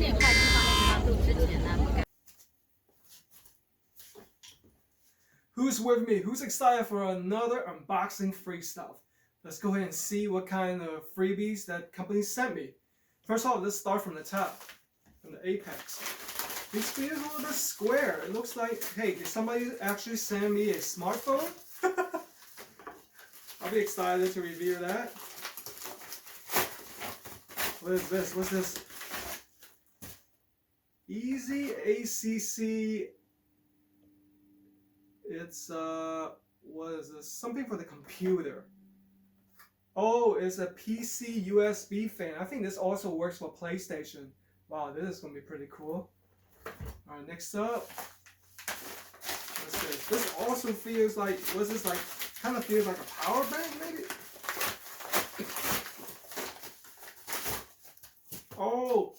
电快递放在地方录之前呢，不该。Who's with me? Who's excited for another unboxing free stuff? Let's go ahead and see what kind of freebies that company sent me. First of all, let's start from the top, from the apex. This feels a little bit square. It looks like, hey, did somebody actually send me a smartphone? I'll be excited to review that. What is this? What's this? Easy ACC. It's what is this? Something for the computer. Oh, it's a PC USB fan. I think this also works for PlayStation. Wow, this is gonna be pretty cool. All right, next up. What's this? This also feels like, what's this like? Kind of feels like a power bank, maybe. Oh,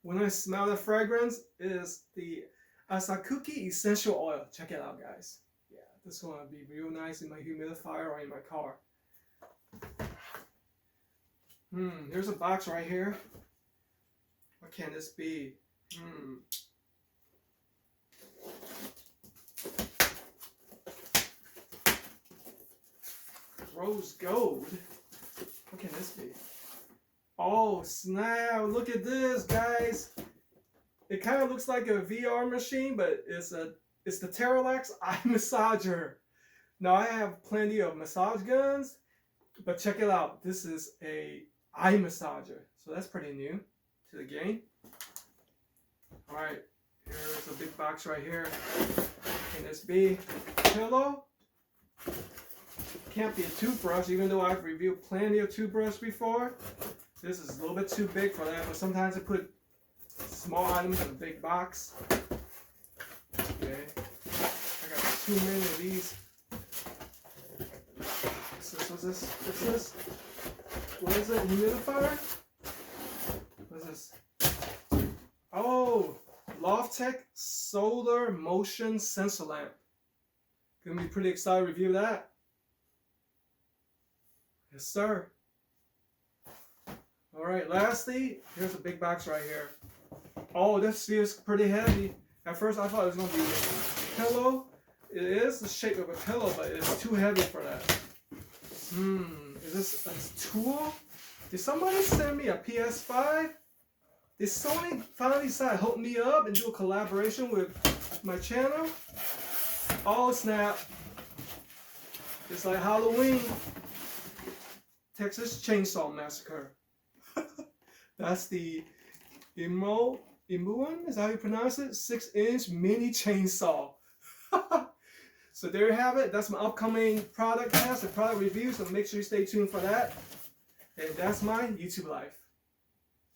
when I smell the fragrance, it is the Asakuki essential oil. Check it out, guys. Yeah, this is gonna be real nice in my humidifier or in my car. Here's a box right here. What can this be? Rose gold. What can this be? Oh snap! Look at this, guys. It kind of looks like a VR machine, but it's the Terralax eye massager. Now I have plenty of massage guns, but check it out. This is a eye massager, so that's pretty new to the game. All right, here's a big box right here. Can this be a pillow? Can't be a toothbrush, even though I've reviewed plenty of toothbrush before. This is a little bit too big for that, but sometimes I put small items in a big box. Okay, I got too many of these. What's this? What's this? What is it? Humidifier? What's this? Oh, Loftech Solar Motion Sensor Lamp. Gonna be pretty excited to review that. Yes, sir. All right, lastly, here's a big box right here. Oh, this feels pretty heavy. At first, I thought it was gonna be a pillow. It is the shape of a pillow, but it's too heavy for that. Is this a tool? Did somebody send me a PS5? Did Sony finally decide to hook me up and do a collaboration with my channel? Oh snap. It's like Halloween. Texas Chainsaw Massacre. That's the Imuon, is that how you pronounce it? 6-inch mini chainsaw. So there you have it. That's my upcoming product test and product review. So make sure you stay tuned for that. And that's my YouTube life.